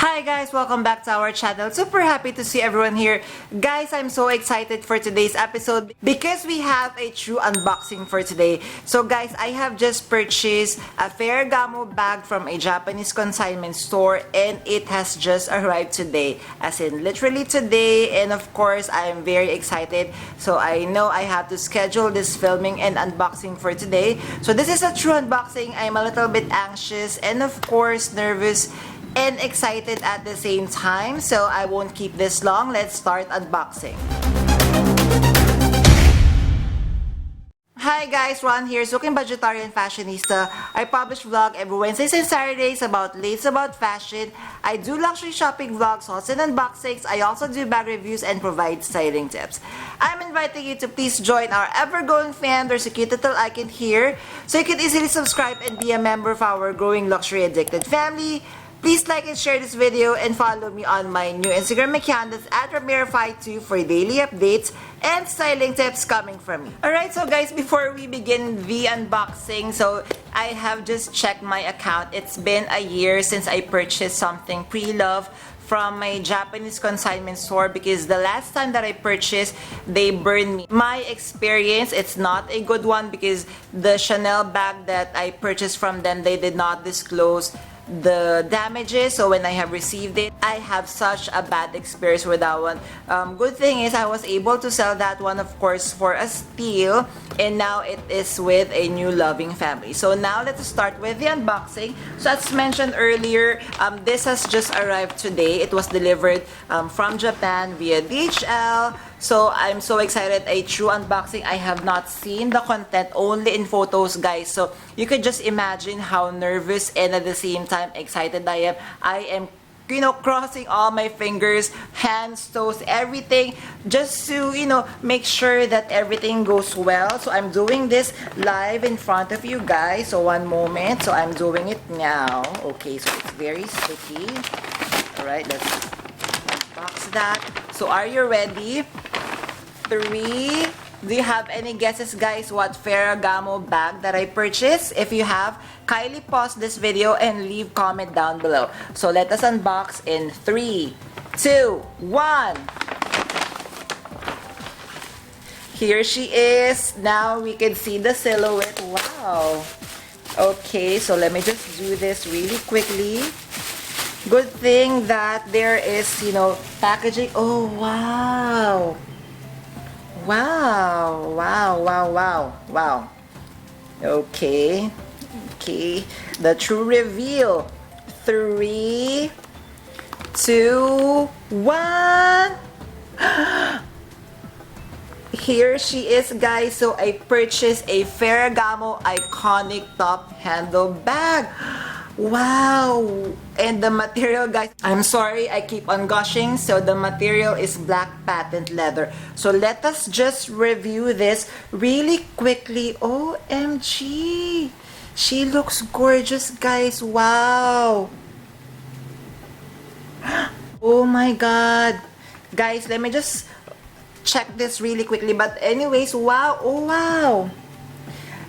Hi guys, welcome back to our channel. Super happy to see everyone here. Guys, I'm so excited for today's episode because we have a true unboxing for today. So guys, I have just purchased a FERRAGAMO bag from a Japanese consignment store and it has just arrived today. As in literally today, and of course, I am very excited. So I know I have to schedule this filming and unboxing for today. So this is a true unboxing. I'm a little bit anxious and of course nervous and excited at the same time. So I won't keep this long. Let's start unboxing. Hi guys, Ron here, Suking Budgetarian Fashionista. I publish vlog every Wednesdays and Saturdays about lace about fashion. I do luxury shopping vlogs, hauls and unboxings. I also do bag reviews and provide styling tips. I'm inviting you to please join our ever-growing fan. There's a cute little icon here, so you can easily subscribe and be a member of our growing luxury addicted family. Please like and share this video and follow me on my new Instagram account that's at Ramiro52 for daily updates and styling tips coming from me. Alright, so guys, before we begin the unboxing, so I have just checked my account. It's been a year since I purchased something pre-love from my Japanese consignment store because the last time that I purchased, they burned me. My experience, it's not a good one because the Chanel bag that I purchased from them, they did not disclose the damages. So when I have received it, I have such a bad experience with that one. Good thing is I was able to sell that one, of course, for a steal, and now it is with a new loving family. So now let's start with the unboxing. So as mentioned earlier, this has just arrived today. It was delivered from Japan via DHL. So I'm so excited, a true unboxing. I have not seen the content, only in photos, guys. So you could just imagine how nervous and at the same time excited I am. I am, crossing all my fingers, hands, toes, everything, just to, make sure that everything goes well. So I'm doing this live in front of you guys. So one moment. So I'm doing it now. Okay, so it's very sticky. All right, let's unbox that. So are you ready? 3. Do you have any guesses, guys, what FERRAGAMO bag that I purchased? If you have, kindly pause this video and leave comment down below. So let us unbox in 3, 2, 1. Here she is. Now we can see the silhouette. Wow. Okay, so let me just do this really quickly. Good thing that there is, packaging. Oh, wow. Wow, wow, wow, wow, wow. Okay, the true reveal. 3, 2, 1. Here she is, guys. So I purchased a FERRAGAMO iconic top handle bag. Wow. And the material, guys, I'm sorry, I keep on gushing. So the material is black patent leather. So let us just review this really quickly. OMG, she looks gorgeous, guys. Wow. Oh my god, guys, let me just check this really quickly. But anyways, wow. Oh wow,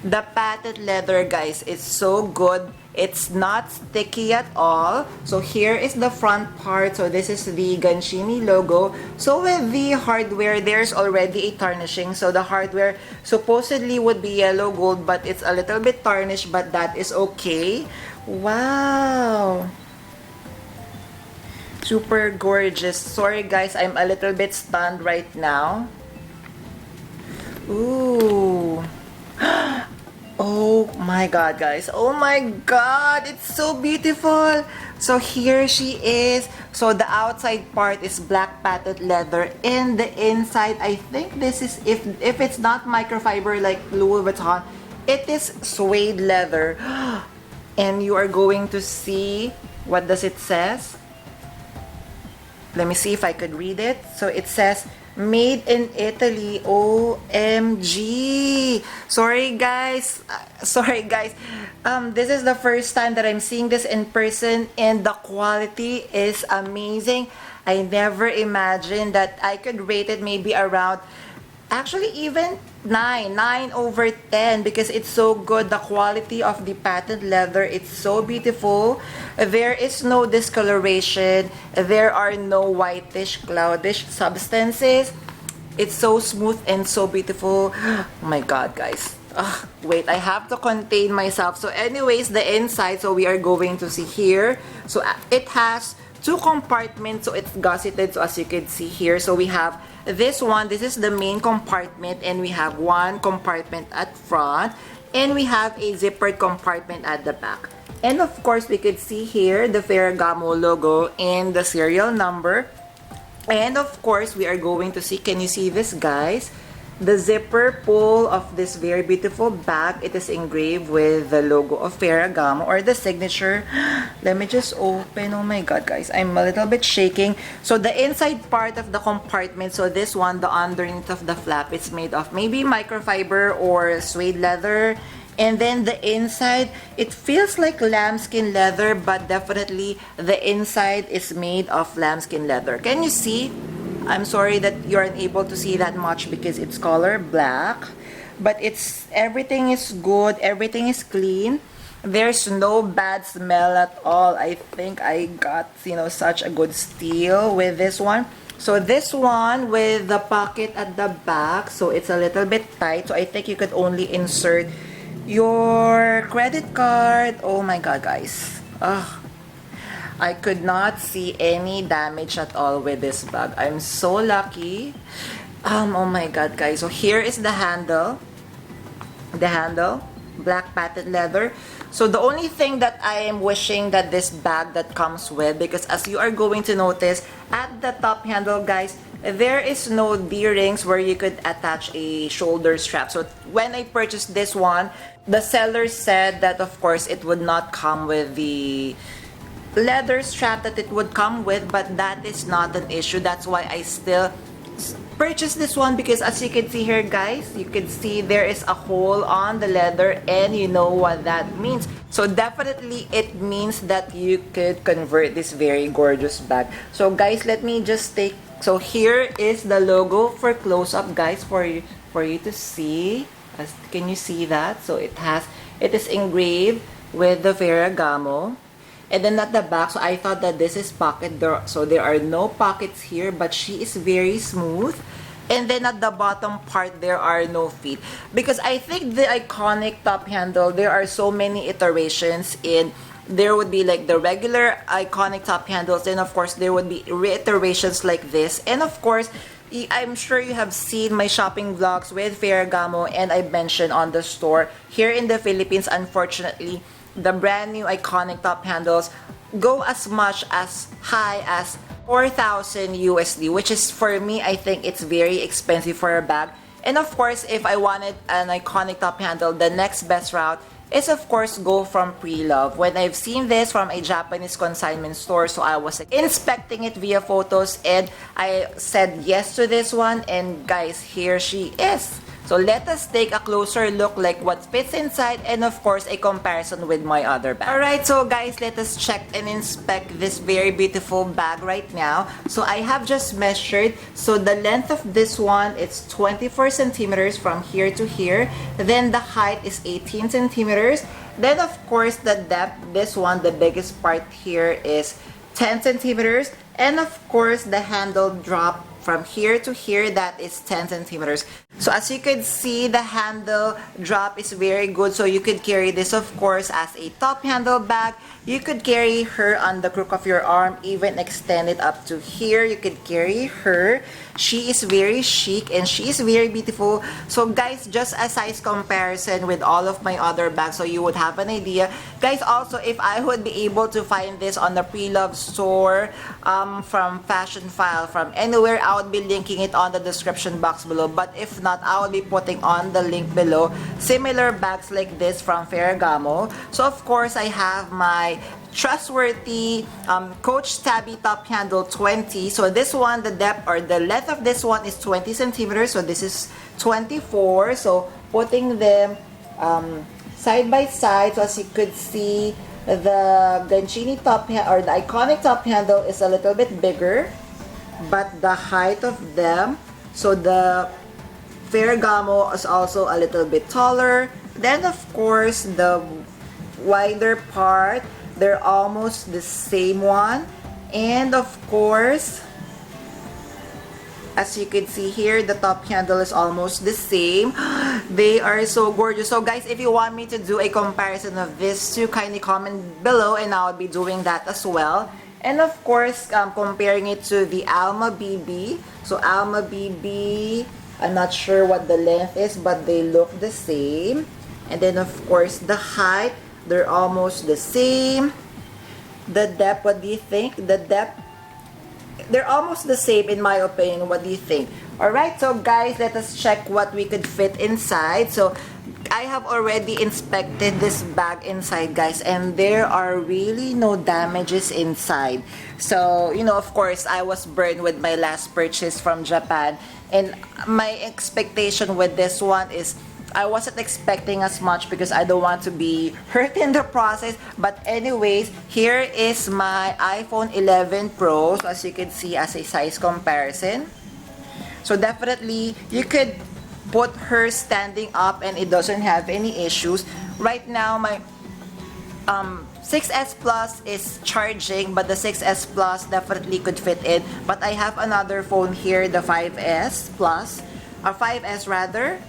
the patent leather, guys, is so good. It's not sticky at all. So here is the front part. So this is the Ganshimi logo. So with the hardware, there's already a tarnishing. So the hardware supposedly would be yellow gold, but it's a little bit tarnished, but that is okay. Wow. Super gorgeous. Sorry guys, I'm a little bit stunned right now. Ooh. Oh my god, guys. Oh my god, it's so beautiful. So here she is. So the outside part is black patent leather, and the inside, I think this is, if it's not microfiber like Louis Vuitton, it is suede leather. And you are going to see, what does it says? Let me see if I could read it. So it says, made in Italy. OMG. Sorry guys. This is the first time that I'm seeing this in person, and the quality is amazing. I never imagined that I could rate it maybe around Actually, even 9/10 because it's so good. The quality of the patent leather, it's so beautiful. There is no discoloration. There are no whitish, cloudish substances. It's so smooth and so beautiful. Oh my God, guys. Wait, I have to contain myself. So anyways, the inside, so we are going to see here. So it has two compartments, so it's gusseted, so as you can see here. So we have this one, this is the main compartment, and we have one compartment at front, and we have a zippered compartment at the back. And of course, we could see here the Ferragamo logo and the serial number. And of course, we are going to see, can you see this, guys? The zipper pull of this very beautiful bag, it is engraved with the logo of Ferragamo, or the signature. Let me just open. Oh my God, guys, I'm a little bit shaking. So the inside part of the compartment, so this one, the underneath of the flap, it's made of maybe microfiber or suede leather. And then the inside, it feels like lambskin leather, but definitely the inside is made of lambskin leather. Can you see? I'm sorry that you're unable to see that much because it's color black, but everything is good, everything is clean. There's no bad smell at all. I think I got, such a good steal with this one. So this one with the pocket at the back, so it's a little bit tight, so I think you could only insert your credit card. Oh my God, guys. I could not see any damage at all with this bag. I'm so lucky. Oh my God, guys. So here is the handle. The handle, black patent leather. So the only thing that I am wishing that this bag that comes with, because as you are going to notice at the top handle, guys, there is no D-rings where you could attach a shoulder strap. So when I purchased this one, the seller said that of course it would not come with the leather strap that it would come with, but that is not an issue. That's why I still purchased this one, because as you can see here, guys, you can see there is a hole on the leather, and you know what that means. So definitely it means that you could convert this very gorgeous bag. So guys, let me just take, so here is the logo for close-up, guys, for you to see. Can you see that? So it is engraved with the Ferragamo. And then at the back, so I thought that this is pocket, so there are no pockets here, but she is very smooth. And then at the bottom part, there are no feet. Because I think the iconic top handle, there are so many iterations in. There would be like the regular iconic top handles, and of course there would be reiterations like this. And of course, I'm sure you have seen my shopping vlogs with Ferragamo, and I mentioned on the store here in the Philippines, unfortunately, the brand new iconic top handles go as much as high as 4,000 USD, which is, for me, I think it's very expensive for a bag. And of course, if I wanted an iconic top handle, the next best route is of course go from pre-love. When I've seen this from a Japanese consignment store, so I was inspecting it via photos, and I said yes to this one, and guys, here she is. So let us take a closer look like what fits inside, and of course a comparison with my other bag. Alright, so guys, let us check and inspect this very beautiful bag right now. So I have just measured. So the length of this one, it's 24 centimeters from here to here. Then the height is 18 centimeters. Then of course the depth, this one, the biggest part here, is 10 centimeters. And of course the handle drop from here to here, that is 10 centimeters. So as you can see, the handle drop is very good. So you could carry this, of course, as a top handle bag. You could carry her on the crook of your arm, even extend it up to here. You could carry her. She is very chic and she is very beautiful. So guys, just a size comparison with all of my other bags, so you would have an idea. Guys, also, if I would be able to find this on the pre-love store, from Fashion File, from anywhere, I would be linking it on the description box below. But if not, I will be putting on the link below similar bags like this from Ferragamo. So of course, I have my trustworthy Coach Tabby top handle 20. So this one, the depth or the length of this one is 20 centimeters. So this is 24. So putting them side by side, so as you could see, the Gancini top or the iconic top handle is a little bit bigger, but the height of them, so the Ferragamo is also a little bit taller. Then of course the wider part, they're almost the same one. And of course, as you can see here, the top handle is almost the same. They are so gorgeous. So guys, if you want me to do a comparison of these two, kindly comment below and I'll be doing that as well. And of course, comparing it to the Alma BB. So Alma BB, I'm not sure what the length is, but they look the same. And then of course, the height, they're almost the same. The depth, what do you think? The depth, they're almost the same in my opinion. What do you think? Alright, so guys, let us check what we could fit inside. So I have already inspected this bag inside, guys, and there are really no damages inside. So, you know, of course, I was burned with my last purchase from Japan, and my expectation with this one is I wasn't expecting as much because I don't want to be hurt in the process. But anyways, here is my iPhone 11 Pro. So as you can see, as a size comparison. So definitely, you could put her standing up and it doesn't have any issues. Right now, my 6S Plus is charging, but the 6S Plus definitely could fit in. But I have another phone here, the 5S Plus, or 5S rather.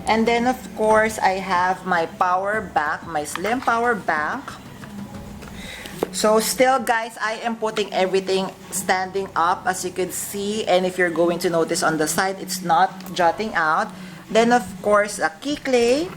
And then of course, I have my power bank, my slim power bank. So still guys, I am putting everything standing up as you can see, and if you're going to notice on the side, it's not jutting out. Then of course, a key clay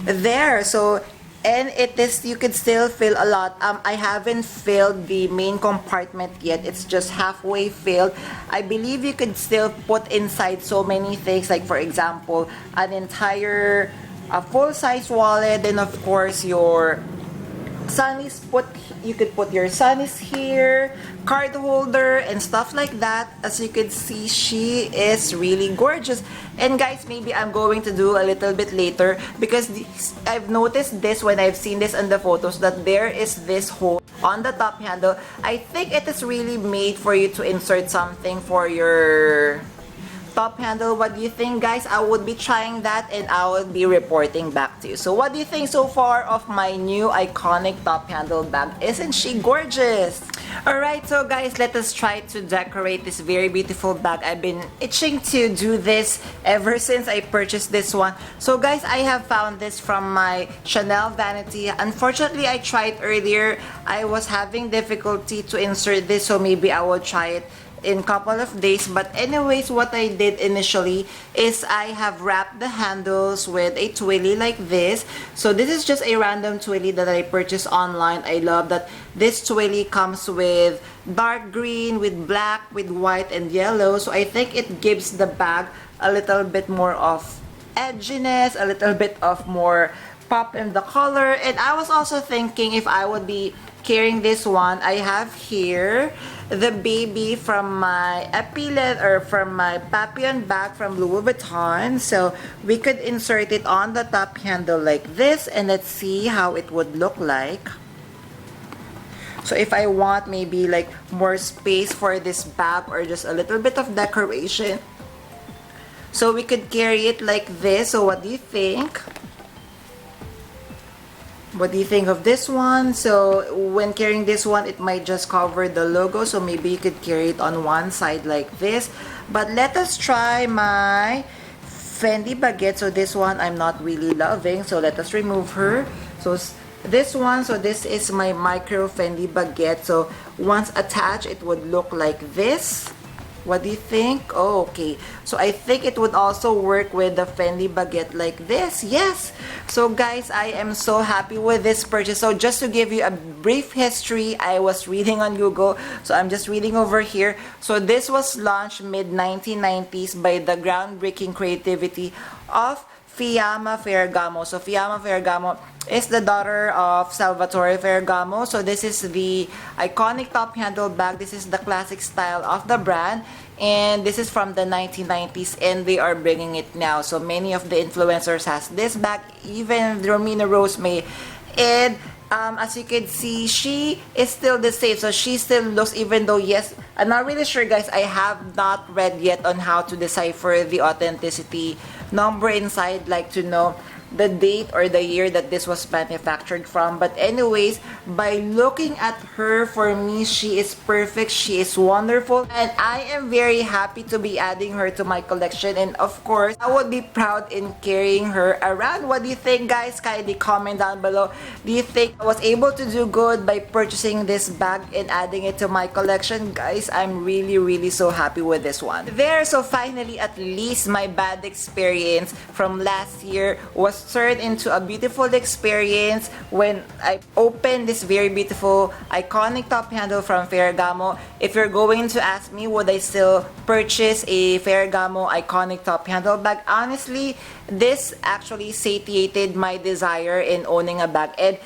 there. So, and it is, you could still fill a lot. I haven't filled the main compartment yet. It's just halfway filled. I believe you could still put inside so many things, like for example, an entire full-size wallet. Then of course your sunnies, you could put your sunnies here, card holder and stuff like that. As you can see, she is really gorgeous. And guys, maybe I'm going to do a little bit later because I've noticed this when I've seen this in the photos, that there is this hole on the top handle. I think it is really made for you to insert something for your top handle. What do you think, guys? I would be trying that and I will be reporting back to you. So what do you think so far of my new iconic top handle bag? Isn't she gorgeous? Alright, so guys, let us try to decorate this very beautiful bag. I've been itching to do this ever since I purchased this one. So guys, I have found this from my Chanel vanity. Unfortunately, I tried earlier. I was having difficulty to insert this, so maybe I will try it in a couple of days. But anyways, what I did initially is I have wrapped the handles with a twilly like this. So this is just a random twilly that I purchased online. I love that this twilly comes with dark green, with black, with white and yellow. So I think it gives the bag a little bit more of edginess, a little bit of more pop in the color. And I was also thinking if I would be carrying this one, I have here the baby from my Epilet, or from my Papillon bag from Louis Vuitton. So we could insert it on the top handle like this, and let's see how it would look like. So if I want maybe like more space for this bag or just a little bit of decoration, so we could carry it like this. So what do you think? What do you think of this one? So when carrying this one, it might just cover the logo, so maybe you could carry it on one side like this. But let us try my Fendi baguette. So this one I'm not really loving, so let us remove her. So this one, so this is my micro Fendi baguette. So once attached, it would look like this. What do you think? Oh, okay. So I think it would also work with the Fendi baguette like this. Yes. So guys, I am so happy with this purchase. So just to give you a brief history, I was reading on Google. So I'm just reading over here. So this was launched mid-1990s by the groundbreaking creativity of Fiamma Ferragamo. So Fiamma Ferragamo is the daughter of Salvatore Ferragamo. So this is the iconic top handle bag. This is the classic style of the brand, and this is from the 1990s, and they are bringing it now. So many of the influencers has this bag, even Romina Rose May. And As you can see, she is still the same. So she still looks, even though, yes, I'm not really sure, guys. I have not read yet on how to decipher the authenticity number inside, like to know the date or the year that this was manufactured from. But anyways, by looking at her, for me, she is perfect, she is wonderful, and I am very happy to be adding her to my collection. And of course, I would be proud in carrying her around. What do you think, guys? Kindly comment down below. Do you think I was able to do good by purchasing this bag and adding it to my collection? Guys, I'm really so happy with this one. There, so finally, at least my bad experience from last year was turned into a beautiful experience when I opened this very beautiful iconic top handle from Ferragamo. If you're going to ask me, would I still purchase a Ferragamo iconic top handle bag? Honestly, this actually satiated my desire in owning a bag. And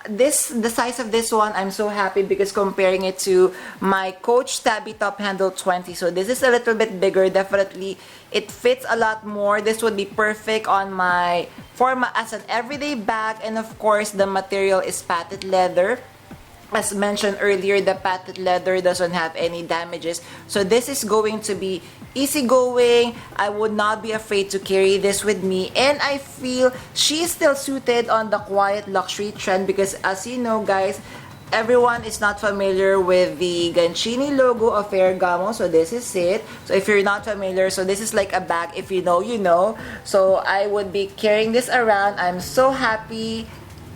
the size of this one, I'm so happy because comparing it to my Coach Tabby Top Handle 20, so this is a little bit bigger. Definitely, it fits a lot more. This would be perfect on my as an everyday bag, and of course, the material is patent leather. As mentioned earlier, the patent leather doesn't have any damages, so this is going to be easygoing. I would not be afraid to carry this with me, and I feel she's still suited on the quiet luxury trend because, as you know, guys, everyone is not familiar with the Gancini logo of Ferragamo. So this is it. So if you're not familiar, so this is like a bag. If you know, you know. So I would be carrying this around. I'm so happy.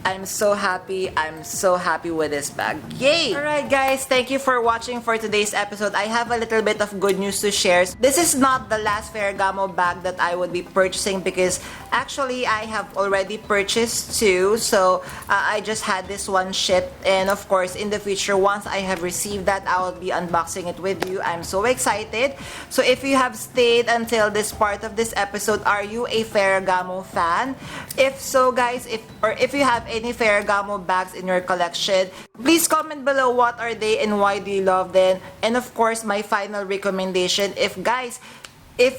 I'm so happy with this bag. Yay! Alright guys, thank you for watching for today's episode. I have a little bit of good news to share. This is not the last Ferragamo bag that I would be purchasing because actually I have already purchased two. So I just had this one shipped, and of course in the future, once I have received that, I will be unboxing it with you. I'm so excited. So if you have stayed until this part of this episode, are you a Ferragamo fan? If so, guys, if you have any Ferragamo bags in your collection, please comment below what are they and why do you love them. And of course, my final recommendation, if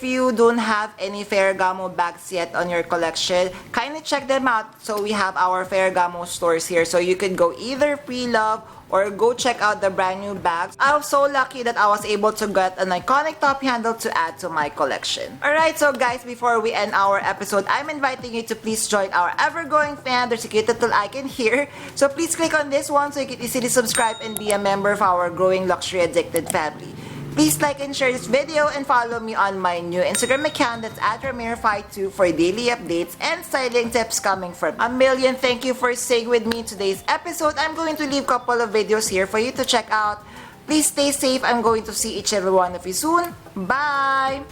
you don't have any Ferragamo bags yet on your collection, kindly check them out. So we have our Ferragamo stores here, so you could go either pre-love or go check out the brand new bags. I was so lucky that I was able to get an iconic top handle to add to my collection. Alright, so guys, before we end our episode, I'm inviting you to please join our ever-growing fan. There's a cute little icon here. So please click on this one so you can easily subscribe and be a member of our growing luxury addicted family. Please like and share this video and follow me on my new Instagram account, that's @Ramir52, for daily updates and styling tips coming from a million. Thank you for staying with me in today's episode. I'm going to leave a couple of videos here for you to check out. Please stay safe. I'm going to see each and every one of you soon. Bye!